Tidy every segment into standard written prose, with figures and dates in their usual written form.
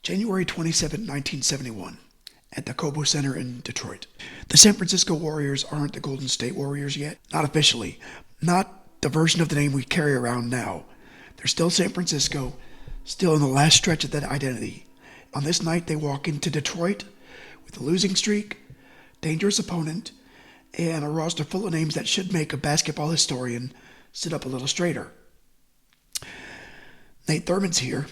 January 27, 1971, at the Cobo Center in Detroit. The San Francisco Warriors aren't the Golden State Warriors yet. Not officially. Not the version of the name we carry around now. They're still San Francisco, still in the last stretch of that identity. On this night, they walk into Detroit with a losing streak, dangerous opponent, and a roster full of names that should make a basketball historian sit up a little straighter. Nate Thurman's here,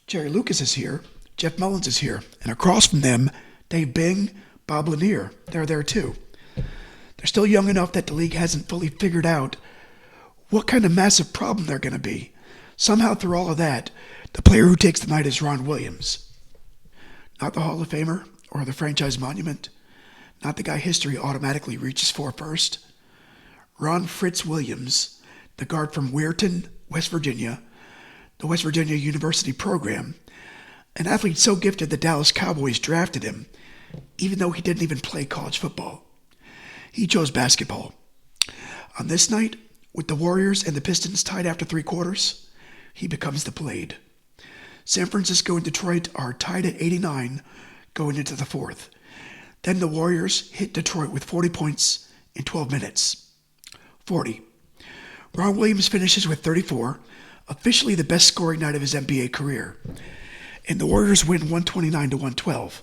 Jerry Lucas is here, Jeff Mullins is here, and across from them, Dave Bing, Bob Lanier, they're there too. They're still young enough that the league hasn't fully figured out what kind of massive problem they're going to be. Somehow through all of that, the player who takes the night is Ron Williams. Not the Hall of Famer or the franchise monument, not the guy history automatically reaches for first. Ron Fritz Williams, the guard from Weirton, West Virginia, the West Virginia University program, an athlete so gifted the Dallas Cowboys drafted him, even though he didn't even play college football. He chose basketball. On this night, with the Warriors and the Pistons tied after 3 quarters, he becomes the Blade. San Francisco and Detroit are tied at 89 going into the 4th. Then the Warriors hit Detroit with 40 points in 12 minutes. 40. Ron Williams finishes with 34, officially the best scoring night of his NBA career. And the Warriors win 129-112.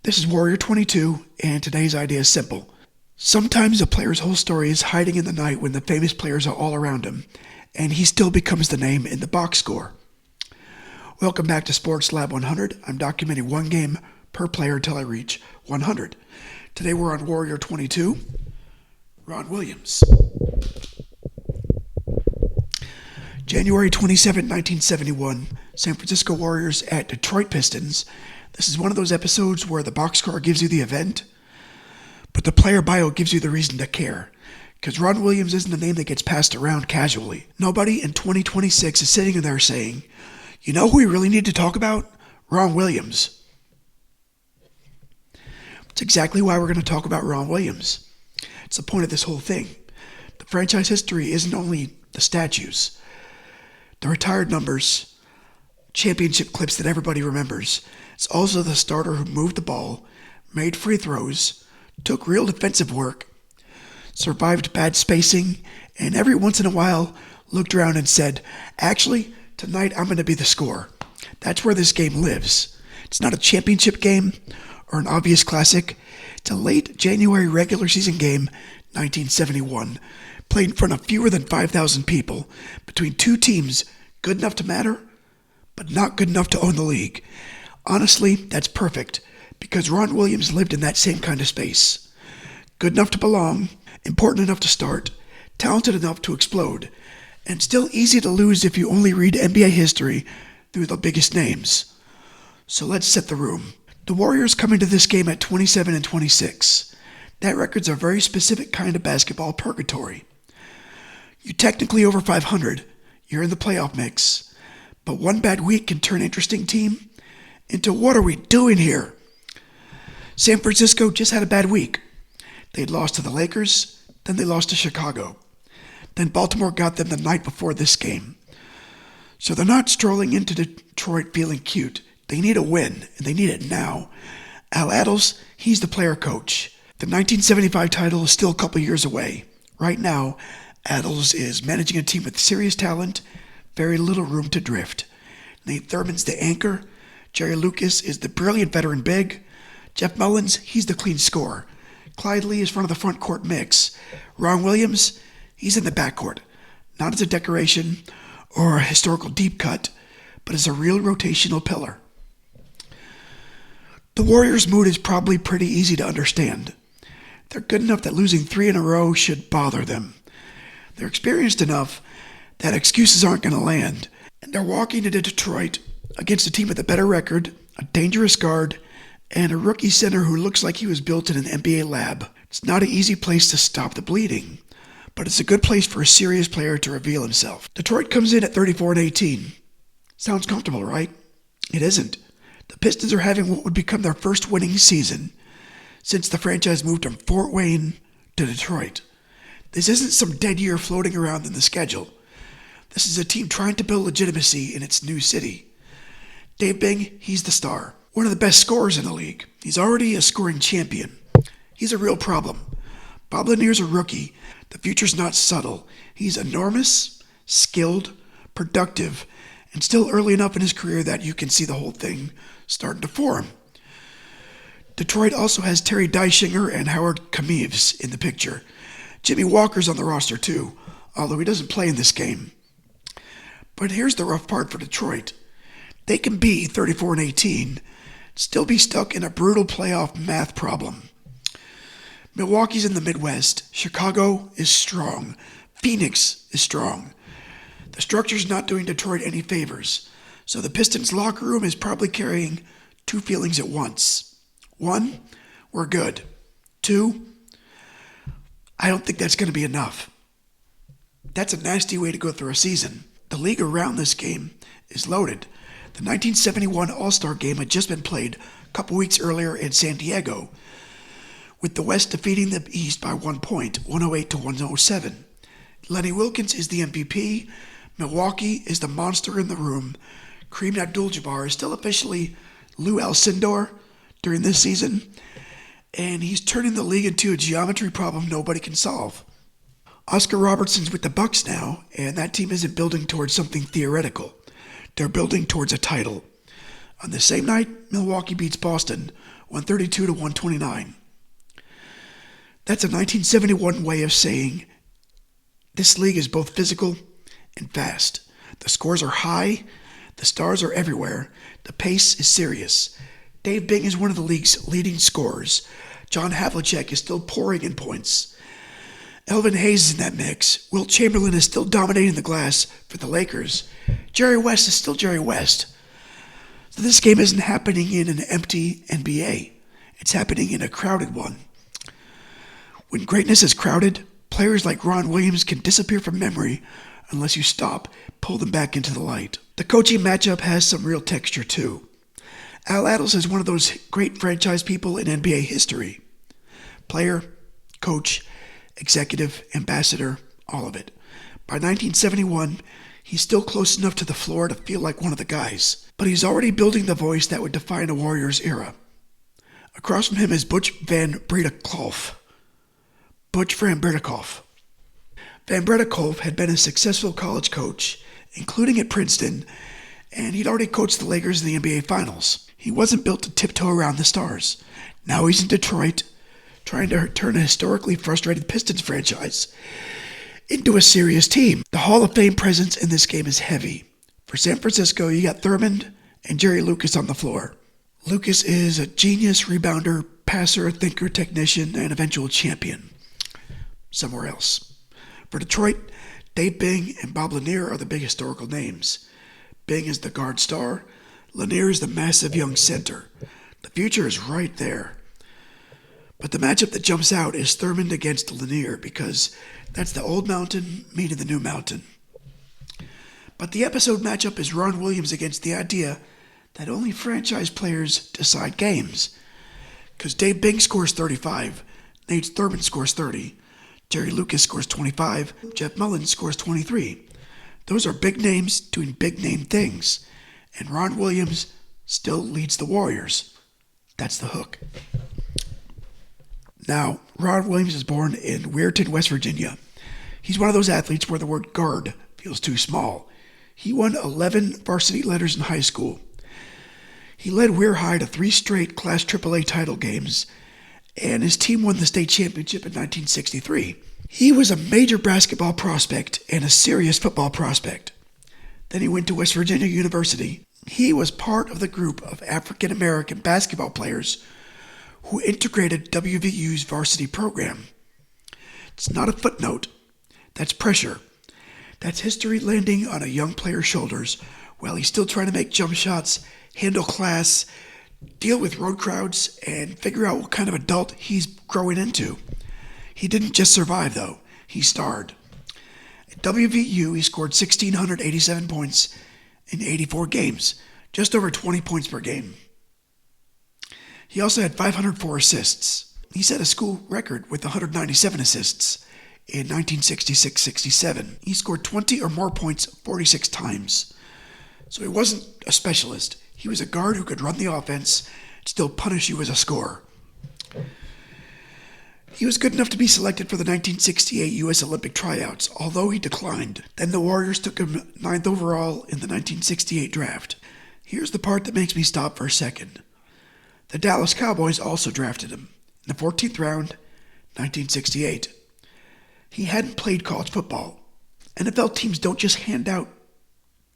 This is Warrior 22, and today's idea is simple. Sometimes a player's whole story is hiding in the night when the famous players are all around him, and he still becomes the name in the box score. Welcome back to Sports Lab 100. I'm documenting one game per player until I reach 100. Today we're on Warrior 22, Ron Williams. January 27, 1971, San Francisco Warriors at Detroit Pistons. This is one of those episodes where the boxscore gives you the event, but the player bio gives you the reason to care. Because Ron Williams isn't a name that gets passed around casually. Nobody in 2026 is sitting in there saying, you know who we really need to talk about? Ron Williams. It's exactly why we're going to talk about Ron Williams. It's the point of this whole thing. The franchise history isn't only the statues, the retired numbers, championship clips that everybody remembers. It's also the starter who moved the ball, made free throws, took real defensive work, survived bad spacing, and every once in a while looked around and said, actually, tonight I'm going to be the scorer. That's where this game lives. It's not a championship game or an obvious classic. It's a late January regular season game, 1971, played in front of fewer than 5,000 people between two teams good enough to matter, but not good enough to own the league. Honestly, that's perfect, because Ron Williams lived in that same kind of space. Good enough to belong, important enough to start, talented enough to explode, and still easy to lose if you only read NBA history through the biggest names. So let's set the room. The Warriors come into this game at 27-26. That record's a very specific kind of basketball purgatory. You're technically over 500, you're in the playoff mix, but one bad week can turn interesting team into what are we doing here? San Francisco just had a bad week. They'd lost to the Lakers, then they lost to Chicago. Then Baltimore got them the night before this game. So they're not strolling into Detroit feeling cute. They need a win, and they need it now. Al Attles, he's the player coach. The 1975 title is still a couple years away. Right now, Attles is managing a team with serious talent, very little room to drift. Nate Thurman's the anchor. Jerry Lucas is the brilliant veteran big. Jeff Mullins, he's the clean scorer. Clyde Lee is front of the front court mix. Ron Williams, he's in the backcourt, not as a decoration or a historical deep cut, but as a real rotational pillar. The Warriors' mood is probably pretty easy to understand. They're good enough that losing 3 in a row should bother them. They're experienced enough that excuses aren't going to land, and they're walking into Detroit against a team with a better record, a dangerous guard, and a rookie center who looks like he was built in an NBA lab. It's not an easy place to stop the bleeding, but it's a good place for a serious player to reveal himself. Detroit comes in at 34-18. Sounds comfortable, right? It isn't. The Pistons are having what would become their first winning season since the franchise moved from Fort Wayne to Detroit. This isn't some dead year floating around in the schedule. This is a team trying to build legitimacy in its new city. Dave Bing, he's the star. One of the best scorers in the league. He's already a scoring champion. He's a real problem. Bob Lanier's a rookie. The future's not subtle. He's enormous, skilled, productive, and still early enough in his career that you can see the whole thing starting to form. Detroit also has Terry Deishinger and Howard Kameeves in the picture. Jimmy Walker's on the roster too, although he doesn't play in this game. But here's the rough part for Detroit. They can be 34-18, still be stuck in a brutal playoff math problem. Milwaukee's in the Midwest. Chicago is strong. Phoenix is strong. The structure's not doing Detroit any favors, so the Pistons' locker room is probably carrying two feelings at once. One, we're good. Two, I don't think that's going to be enough. That's a nasty way to go through a season. The league around this game is loaded. The 1971 All-Star Game had just been played a couple weeks earlier in San Diego, with the West defeating the East by 1 point, 108-107. Lenny Wilkens is the MVP. Milwaukee is the monster in the room. Kareem Abdul-Jabbar is still officially Lou Alcindor during this season, and he's turning the league into a geometry problem nobody can solve. Oscar Robertson's with the Bucks now, and that team isn't building towards something theoretical. They're building towards a title. On the same night, Milwaukee beats Boston, 132-129. That's a 1971 way of saying this league is both physical and fast. The scores are high, the stars are everywhere, the pace is serious. Dave Bing is one of the league's leading scorers. John Havlicek is still pouring in points. Elvin Hayes is in that mix. Wilt Chamberlain is still dominating the glass for the Lakers. Jerry West is still Jerry West. So this game isn't happening in an empty NBA. It's happening in a crowded one. When greatness is crowded, players like Ron Williams can disappear from memory unless you pull them back into the light. The coaching matchup has some real texture too. Al Attles is one of those great franchise people in NBA history. Player, coach, executive, ambassador, all of it. By 1971, he's still close enough to the floor to feel like one of the guys, but he's already building the voice that would define a Warriors era. Across from him is Butch Van Breda-Kolff. Butch Van Breda-Kolff. Van Breda-Kolff had been a successful college coach, including at Princeton, and he'd already coached the Lakers in the NBA Finals. He wasn't built to tiptoe around the stars. Now he's in Detroit, trying to turn a historically frustrated Pistons franchise into a serious team. The Hall of Fame presence in this game is heavy. For San Francisco, you got Thurmond and Jerry Lucas on the floor. Lucas is a genius rebounder, passer, thinker, technician, and eventual champion. Somewhere else. For Detroit, Dave Bing and Bob Lanier are the big historical names. Bing is the guard star. Lanier is the massive young center. The future is right there. But the matchup that jumps out is Thurmond against Lanier because that's the old mountain meeting the new mountain. But the episode matchup is Ron Williams against the idea that only franchise players decide games. Because Dave Bing scores 35, Nate Thurmond scores 30, Jerry Lucas scores 25, Jeff Mullins scores 23. Those are big names doing big name things. And Ron Williams still leads the Warriors. That's the hook. Now, Ron Williams is born in Weirton, West Virginia. He's one of those athletes where the word guard feels too small. He won 11 varsity letters in high school. He led Weir High to 3 straight Class AAA title games, and his team won the state championship in 1963. He was a major basketball prospect and a serious football prospect. Then he went to West Virginia University. He was part of the group of African-American basketball players who integrated WVU's varsity program. It's not a footnote. That's pressure. That's history landing on a young player's shoulders while he's still trying to make jump shots, handle class, deal with road crowds, and figure out what kind of adult he's growing into. He didn't just survive, though. He starred. At WVU, he scored 1,687 points in 84 games, just over 20 points per game. He also had 504 assists. He set a school record with 197 assists in 1966-67. He scored 20 or more points 46 times. So he wasn't a specialist. He was a guard who could run the offense and still punish you as a scorer. He was good enough to be selected for the 1968 U.S. Olympic tryouts, although he declined. Then the Warriors took him 9th overall in the 1968 draft. Here's the part that makes me stop for a second. The Dallas Cowboys also drafted him in the 14th round, 1968. He hadn't played college football. NFL teams don't just hand out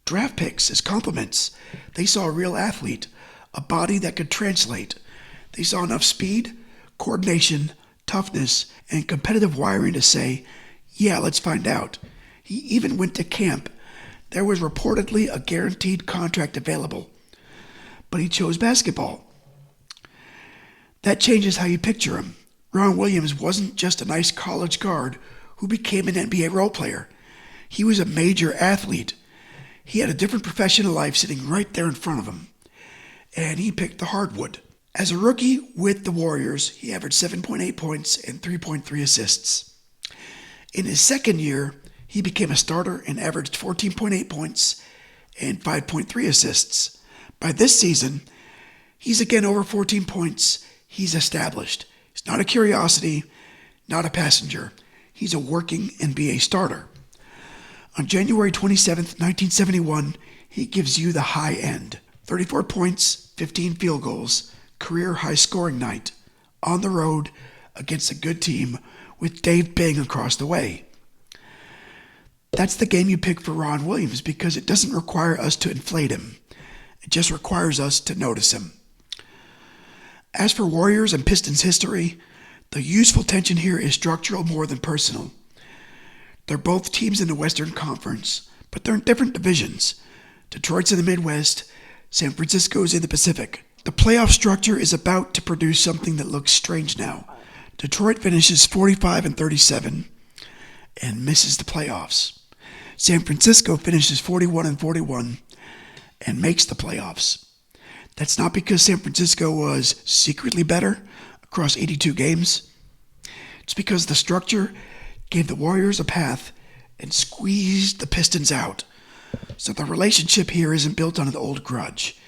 draft picks as compliments. They saw a real athlete, a body that could translate. They saw enough speed, coordination, toughness, and competitive wiring to say, yeah, let's find out. He even went to camp. There was reportedly a guaranteed contract available. But he chose basketball. That changes how you picture him. Ron Williams wasn't just a nice college guard who became an NBA role player. He was a major athlete. He had a different professional life sitting right there in front of him. And he picked the hardwood. As a rookie with the Warriors, he averaged 7.8 points and 3.3 assists. In his second year, he became a starter and averaged 14.8 points and 5.3 assists. By this season, he's again over 14 points. He's established. He's not a curiosity, not a passenger. He's a working NBA starter. On January 27th, 1971, he gives you the high end. 34 points, 15 field goals, career high scoring night, on the road against a good team with Dave Bing across the way. That's the game you pick for Ron Williams because it doesn't require us to inflate him. It just requires us to notice him. As for Warriors and Pistons history, the useful tension here is structural more than personal. They're both teams in the Western Conference, but they're in different divisions. Detroit's in the Midwest, San Francisco's in the Pacific. The playoff structure is about to produce something that looks strange now. Detroit finishes 45-37 and misses the playoffs. San Francisco finishes 41-41 and makes the playoffs. That's not because San Francisco was secretly better across 82 games. It's because the structure gave the Warriors a path and squeezed the Pistons out. So the relationship here isn't built on an old grudge.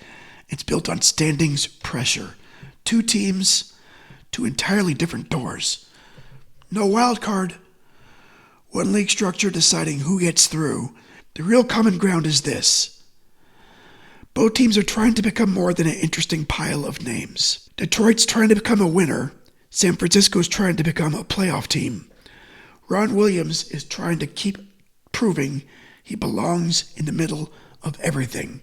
It's built on standings pressure. Two teams, two entirely different doors. No wild card. One league structure deciding who gets through. The real common ground is this. Both teams are trying to become more than an interesting pile of names. Detroit's trying to become a winner. San Francisco's trying to become a playoff team. Ron Williams is trying to keep proving he belongs in the middle of everything.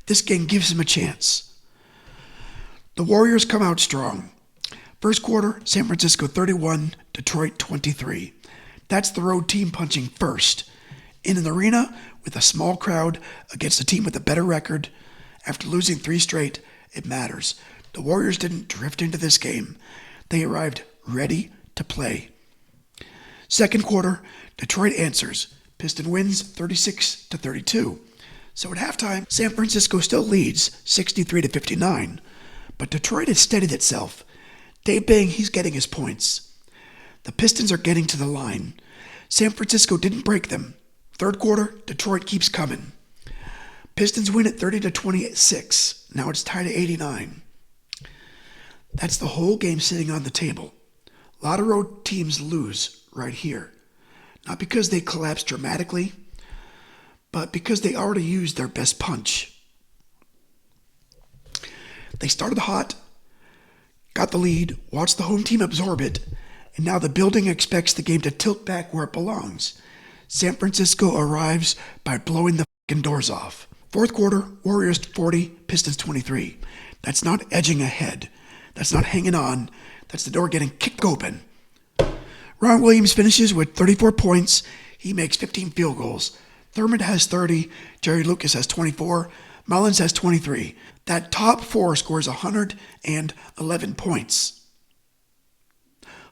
This game gives him a chance. The Warriors come out strong. First quarter, San Francisco 31, Detroit 23. That's the road team punching first. In an arena with a small crowd against a team with a better record, after losing 3 straight, it matters. The Warriors didn't drift into this game. They arrived ready to play. Second quarter, Detroit answers. Piston wins 36-32. So at halftime, San Francisco still leads 63-59, but Detroit has steadied itself. Dave Bing, he's getting his points. The Pistons are getting to the line. San Francisco didn't break them. Third quarter, Detroit keeps coming. Pistons win at 30-26. Now it's tied at 89. That's the whole game sitting on the table. A lot of road teams lose right here. Not because they collapsed dramatically, but because they already used their best punch. They started hot, got the lead, watched the home team absorb it, and now the building expects the game to tilt back where it belongs. San Francisco arrives by blowing the f***ing doors off. Fourth quarter, Warriors 40, Pistons 23. That's not edging ahead. That's not hanging on. That's the door getting kicked open. Ron Williams finishes with 34 points. He makes 15 field goals. Thurmond has 30, Jerry Lucas has 24, Mullins has 23. That top 4 scores 111 points.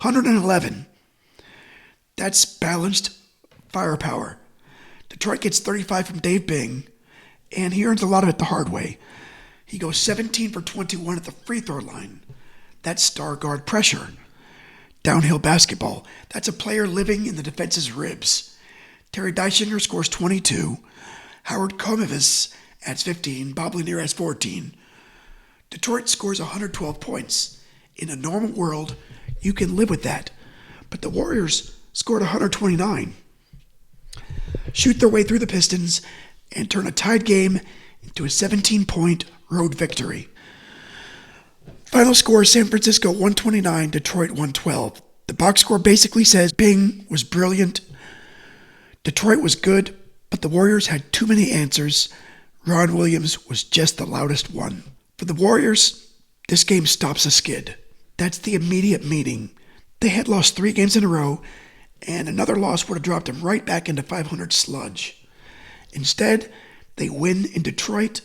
111. That's balanced firepower. Detroit gets 35 from Dave Bing, and he earns a lot of it the hard way. He goes 17 for 21 at the free throw line. That's star guard pressure. Downhill basketball. That's a player living in the defense's ribs. Terry Deisinger scores 22. Howard Komevis adds 15, Bob Lanier has 14. Detroit scores 112 points. In a normal world, you can live with that. But the Warriors scored 129. Shoot their way through the Pistons and turn a tied game into a 17-point road victory. Final score, San Francisco 129, Detroit 112. The box score basically says Bing was brilliant, Detroit was good, but the Warriors had too many answers. Ron Williams was just the loudest one. For the Warriors, this game stops a skid. That's the immediate meaning. They had lost 3 games in a row, and another loss would have dropped them right back into 500 sludge. Instead, they win in Detroit,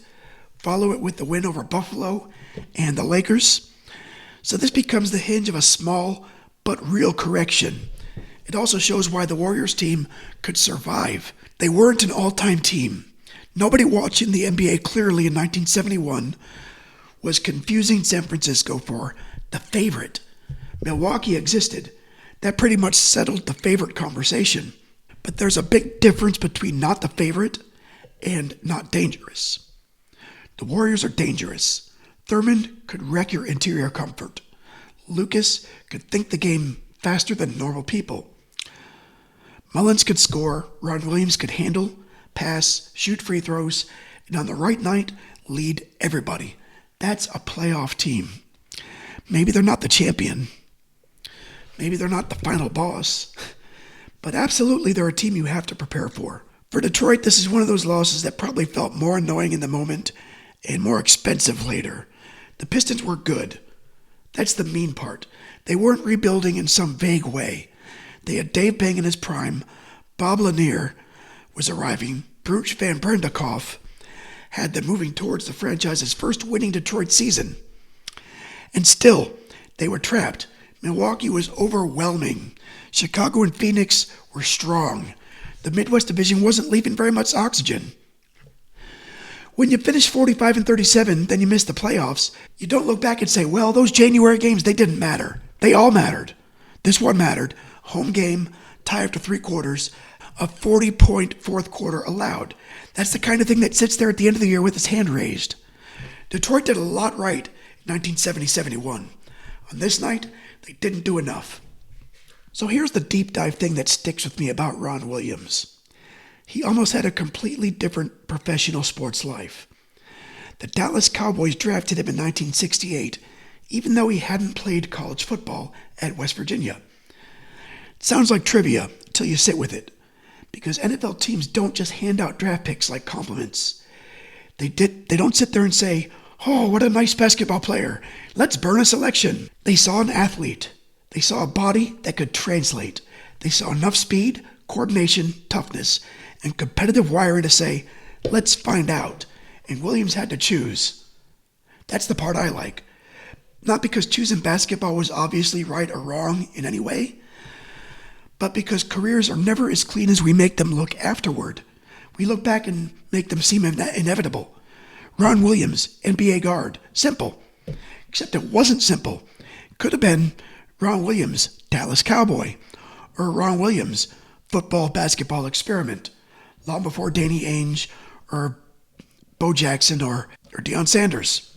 follow it with the win over Buffalo and the Lakers. So this becomes the hinge of a small but real correction. It also shows why the Warriors team could survive. They weren't an all-time team. Nobody watching the NBA clearly in 1971 was confusing San Francisco for the favorite. Milwaukee existed. That pretty much settled the favorite conversation. But there's a big difference between not the favorite and not dangerous. The Warriors are dangerous. Thurman could wreck your interior comfort. Lucas could think the game faster than normal people. Mullins could score, Ron Williams could handle, pass, shoot free throws, and on the right night, lead everybody. That's a playoff team. Maybe they're not the champion. Maybe they're not the final boss. But absolutely they're a team you have to prepare for. For Detroit, this is one of those losses that probably felt more annoying in the moment and more expensive later. The Pistons were good. That's the mean part. They weren't rebuilding in some vague way. They had Dave Bang in his prime. Bob Lanier was arriving. Bruce Van Brendekhoff had them moving towards the franchise's first winning Detroit season. And still, they were trapped. Milwaukee was overwhelming. Chicago and Phoenix were strong. The Midwest Division wasn't leaving very much oxygen. When you finish 45-37, then you miss the playoffs. You don't look back and say, well, those January games, they didn't matter. They all mattered. This one mattered. Home game, tie after 3 quarters, a 40-point fourth quarter allowed. That's the kind of thing that sits there at the end of the year with his hand raised. Detroit did a lot right in 1970-71. On this night, they didn't do enough. So here's the deep dive thing that sticks with me about Ron Williams. He almost had a completely different professional sports life. The Dallas Cowboys drafted him in 1968, even though he hadn't played college football at West Virginia. It sounds like trivia until you sit with it, because NFL teams don't just hand out draft picks like compliments. They don't sit there and say, oh, what a nice basketball player. Let's burn a selection. They saw an athlete. They saw a body that could translate. They saw enough speed, coordination, toughness, and competitive wiring to say, let's find out. And Williams had to choose. That's the part I like. Not because choosing basketball was obviously right or wrong in any way, but because careers are never as clean as we make them look afterward. We look back and make them seem inevitable. Ron Williams, NBA guard. Simple. Except it wasn't simple. It could have been Ron Williams, Dallas Cowboy, or Ron Williams, football, basketball experiment, long before Danny Ainge or Bo Jackson or Deion Sanders.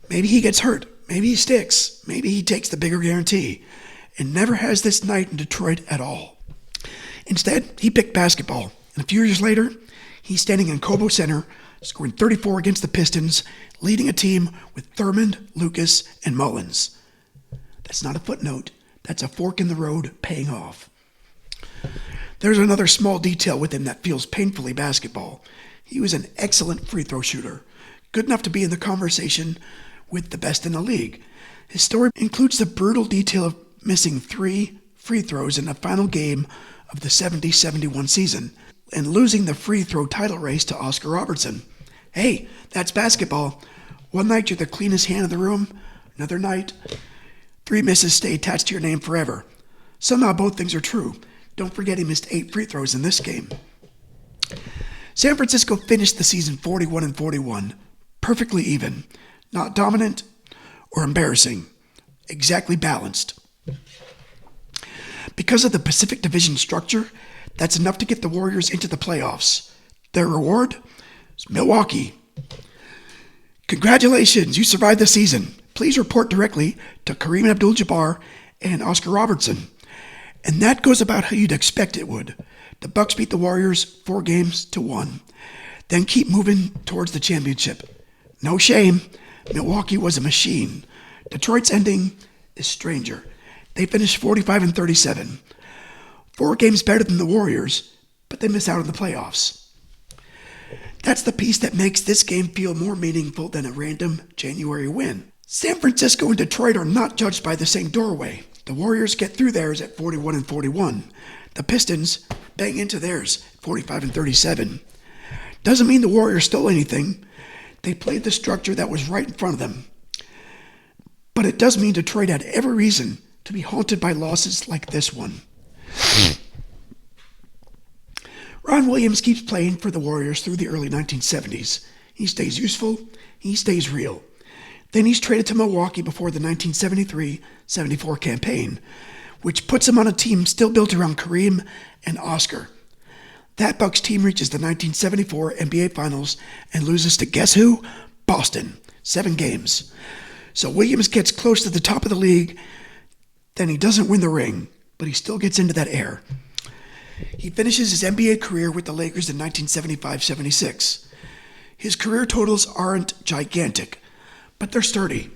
Maybe he gets hurt. Maybe he sticks. Maybe he takes the bigger guarantee and never has this night in Detroit at all. Instead, he picked basketball. And a few years later, he's standing in Cobo Center, scoring 34 against the Pistons, leading a team with Thurman, Lucas, and Mullins. That's not a footnote. That's a fork in the road paying off. There's another small detail with him that feels painfully basketball. He was an excellent free throw shooter, good enough to be in the conversation with the best in the league. His story includes the brutal detail of missing 3 free throws in the final game of the 70-71 season and losing the free throw title race to Oscar Robertson. Hey, that's basketball. One night you're the cleanest hand in the room. Another night, 3 misses stay attached to your name forever. Somehow both things are true. Don't forget he missed 8 free throws in this game. San Francisco finished the season 41-41, perfectly even, not dominant or embarrassing, exactly balanced. Because of the Pacific Division structure, that's enough to get the Warriors into the playoffs. Their reward? Milwaukee. Congratulations, you survived the season. Please report directly to Kareem Abdul-Jabbar and Oscar Robertson. And that goes about how you'd expect it would. The Bucks beat the Warriors 4-1, then keep moving towards the championship. No shame, Milwaukee was a machine. Detroit's ending is stranger. They finished 45-37. 4 games better than the Warriors, but they miss out on the playoffs. That's the piece that makes this game feel more meaningful than a random January win. San Francisco and Detroit are not judged by the same doorway. The Warriors get through theirs at 41-41. The Pistons bang into theirs 45-37. Doesn't mean the Warriors stole anything. They played the structure that was right in front of them. But it does mean Detroit had every reason to be haunted by losses like this one. Ron Williams keeps playing for the Warriors through the early 1970s. He stays useful. He stays real. Then he's traded to Milwaukee before the 1973-74 campaign, which puts him on a team still built around Kareem and Oscar. That Bucks team reaches the 1974 NBA Finals and loses to guess who? Boston. 7 games. So Williams gets close to the top of the league, then he doesn't win the ring, but he still gets into that air. He finishes his NBA career with the Lakers in 1975-76. His career totals aren't gigantic, but they're sturdy.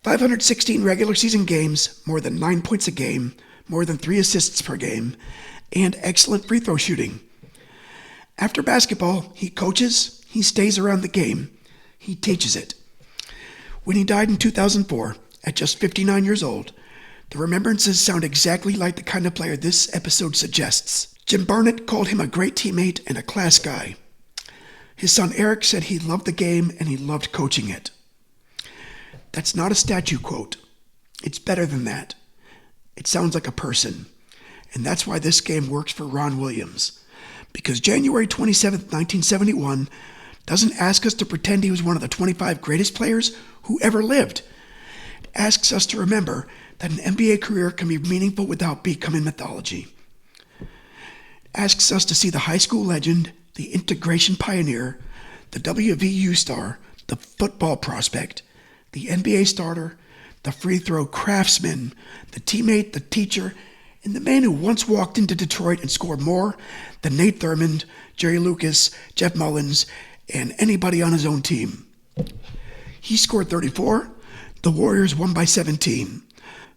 516 regular season games, more than 9 points a game, more than 3 assists per game, and excellent free throw shooting. After basketball, he coaches, he stays around the game, he teaches it. When he died in 2004, at just 59 years old, the remembrances sound exactly like the kind of player this episode suggests. Jim Barnett called him a great teammate and a class guy. His son Eric said he loved the game and he loved coaching it. That's not a statue quote. It's better than that. It sounds like a person. And that's why this game works for Ron Williams. Because January 27th, 1971 doesn't ask us to pretend he was one of the 25 greatest players who ever lived. It asks us to remember that an NBA career can be meaningful without becoming mythology. It asks us to see the high school legend, the integration pioneer, the WVU star, the football prospect, the NBA starter, the free throw craftsman, the teammate, the teacher, and the man who once walked into Detroit and scored more than Nate Thurmond, Jerry Lucas, Jeff Mullins, and anybody on his own team. He scored 34. The Warriors won by 17.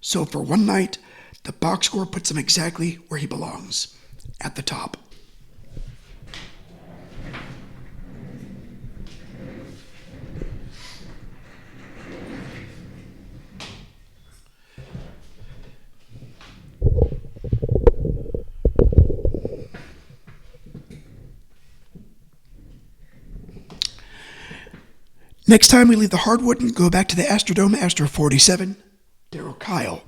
So for one night, the box score puts him exactly where he belongs, at the top. Next time we leave the hardwood and go back to the Astrodome, Astro 47, Darryl Kile.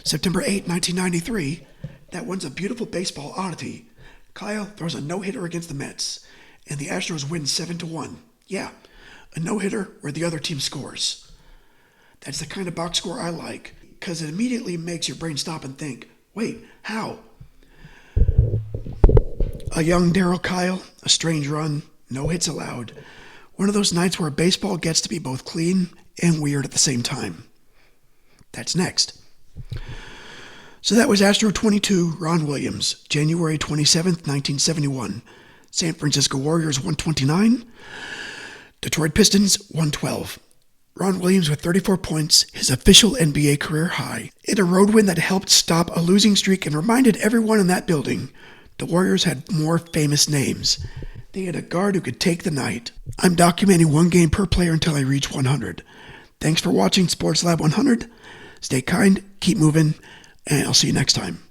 September 8, 1993, that one's a beautiful baseball oddity. Kyle throws a no-hitter against the Mets, and the Astros win 7-1. Yeah, a no-hitter where the other team scores. That's the kind of box score I like, because it immediately makes your brain stop and think, wait, how? A young Darryl Kile, a strange run, no hits allowed. One of those nights where baseball gets to be both clean and weird at the same time. That's next. So that was Astro 22, Ron Williams, January 27th, 1971. San Francisco Warriors 129, Detroit Pistons 112. Ron Williams with 34 points, his official NBA career high. In a road win that helped stop a losing streak and reminded everyone in that building the Warriors had more famous names. They had a guard who could take the night. I'm documenting one game per player until I reach 100. Thanks for watching Sports Lab 100. Stay kind, keep moving, and I'll see you next time.